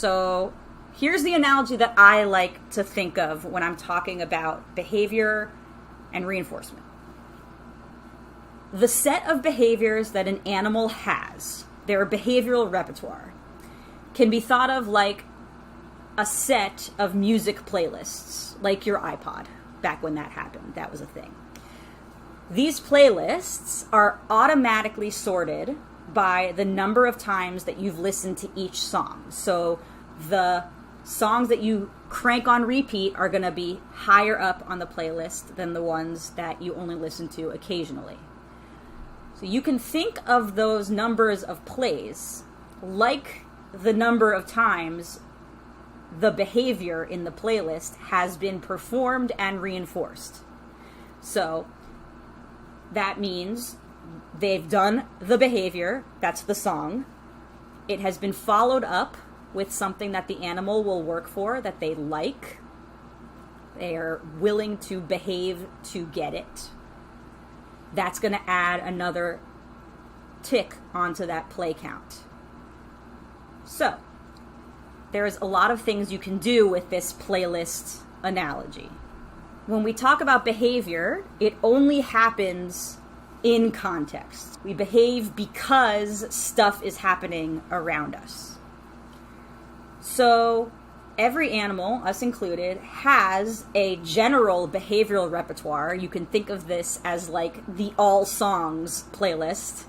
So here's the analogy that I like to think of when I'm talking about behavior and reinforcement. The set of behaviors that an animal has, their behavioral repertoire, can be thought of like a set of music playlists, like your iPod, back when that happened. That was a thing. These playlists are automatically sorted by the number of times that you've listened to each song. So the songs that you crank on repeat are going to be higher up on the playlist than the ones that you only listen to occasionally. So you can think of those numbers of plays like the number of times the behavior in the playlist has been performed and reinforced. So that means they've done the behavior, that's the song. It has been followed up with something that the animal will work for, that they like. They are willing to behave to get it. That's going to add another tick onto that play count. So, there's a lot of things you can do with this playlist analogy. When we talk about behavior, it only happens in context. We behave because stuff is happening around us. So every animal, us included, has a general behavioral repertoire. You can think of this as like the all songs playlist.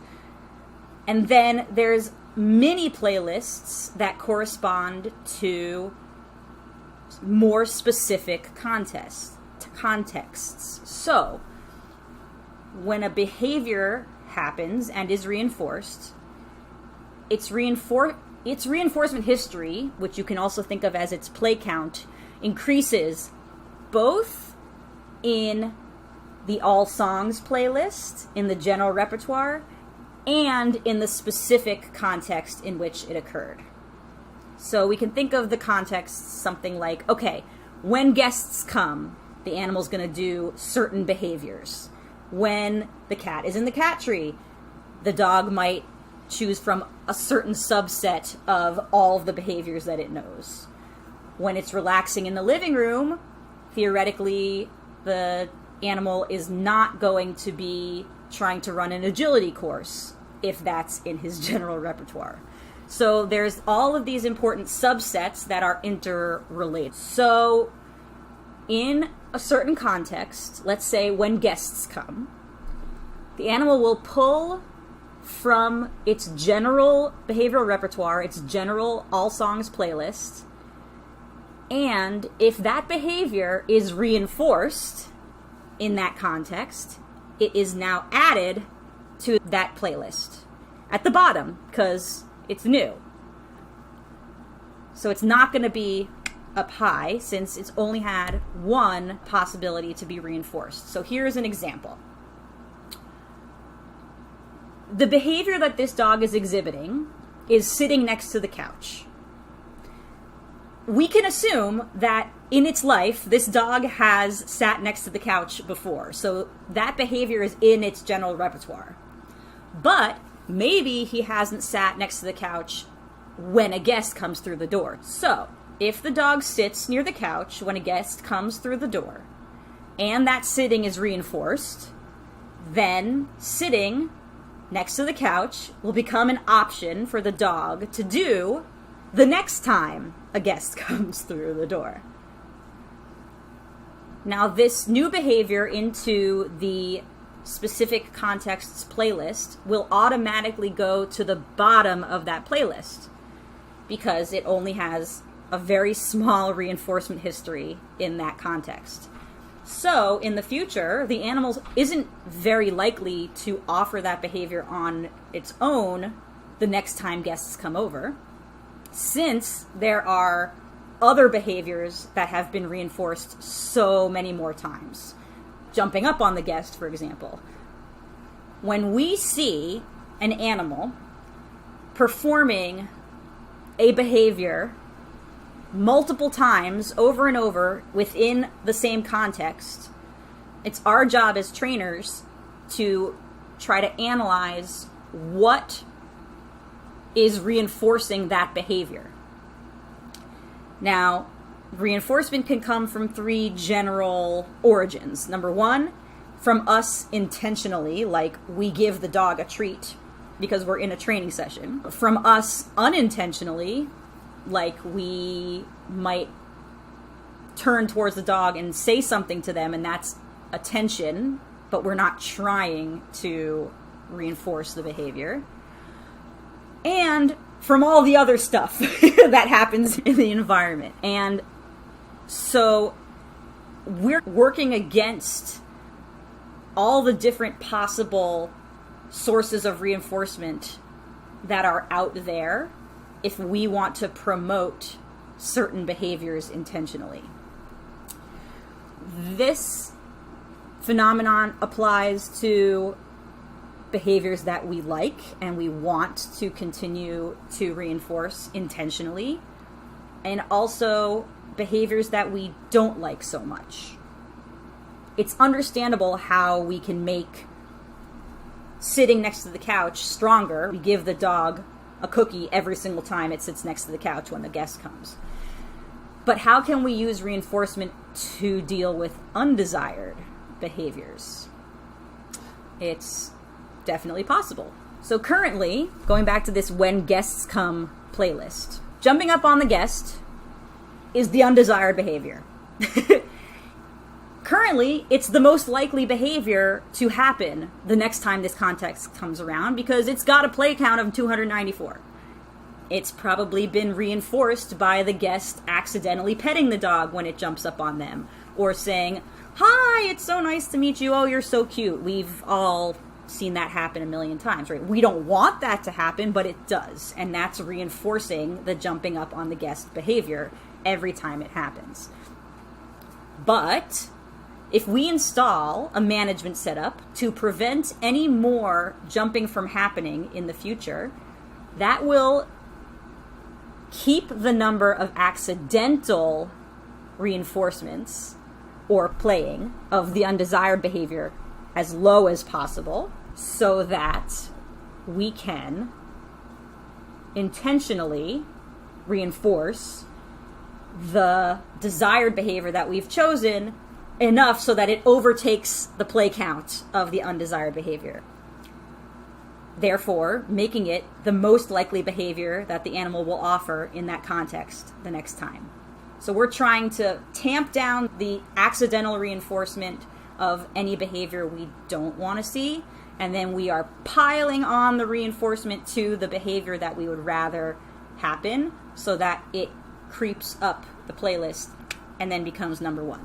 And then there's mini playlists that correspond to more specific contexts. So when a behavior happens and is reinforced, its reinforcement history, which you can also think of as its play count, increases both in the all songs playlist, in the general repertoire, and in the specific context in which it occurred. So we can think of the context something like, okay, when guests come, the animal's going to do certain behaviors. When the cat is in the cat tree, the dog might choose from a certain subset of all of the behaviors that it knows. When it's relaxing in the living room, theoretically, the animal is not going to be trying to run an agility course if that's in his general repertoire. So there's all of these important subsets that are interrelated. So in a certain context, let's say when guests come, the animal will pull from its general behavioral repertoire, its general all songs playlist, and if that behavior is reinforced in that context, it is now added to that playlist at the bottom because it's new. So it's not going to be up high since it's only had one possibility to be reinforced. So here's an example. The behavior that this dog is exhibiting is sitting next to the couch. We can assume that in its life, this dog has sat next to the couch before. So that behavior is in its general repertoire. But maybe he hasn't sat next to the couch when a guest comes through the door. So if the dog sits near the couch when a guest comes through the door, and that sitting is reinforced, then sitting next to the couch will become an option for the dog to do the next time a guest comes through the door. Now, this new behavior into the specific context's playlist will automatically go to the bottom of that playlist because it only has a very small reinforcement history in that context. So, in the future, the animal isn't very likely to offer that behavior on its own the next time guests come over, since there are other behaviors that have been reinforced so many more times. Jumping up on the guest, for example. When we see an animal performing a behavior multiple times over and over within the same context, it's our job as trainers to try to analyze what is reinforcing that behavior. Now, reinforcement can come from three general origins. Number one, from us intentionally, like we give the dog a treat because we're in a training session. From us unintentionally, like we might turn towards the dog and say something to them, and that's attention, but we're not trying to reinforce the behavior. And from all the other stuff that happens in the environment. And so we're working against all the different possible sources of reinforcement that are out there if we want to promote certain behaviors intentionally. This phenomenon applies to behaviors that we like and we want to continue to reinforce intentionally, and also behaviors that we don't like so much. It's understandable how we can make sitting next to the couch stronger. We give the dog a cookie every single time it sits next to the couch when the guest comes. But how can we use reinforcement to deal with undesired behaviors? It's definitely possible. So currently, going back to this when guests come playlist, jumping up on the guest is the undesired behavior. Currently, it's the most likely behavior to happen the next time this context comes around because it's got a play count of 294. It's probably been reinforced by the guest accidentally petting the dog when it jumps up on them, or saying, "Hi, it's so nice to meet you. Oh, you're so cute." We've all seen that happen a million times, right? We don't want that to happen, but it does. And that's reinforcing the jumping up on the guest behavior every time it happens. But if we install a management setup to prevent any more jumping from happening in the future, that will keep the number of accidental reinforcements or playing of the undesired behavior as low as possible, so that we can intentionally reinforce the desired behavior that we've chosen enough so that it overtakes the play count of the undesired behavior, therefore making it the most likely behavior that the animal will offer in that context the next time. So we're trying to tamp down the accidental reinforcement of any behavior we don't want to see, and then we are piling on the reinforcement to the behavior that we would rather happen so that it creeps up the playlist and then becomes number one.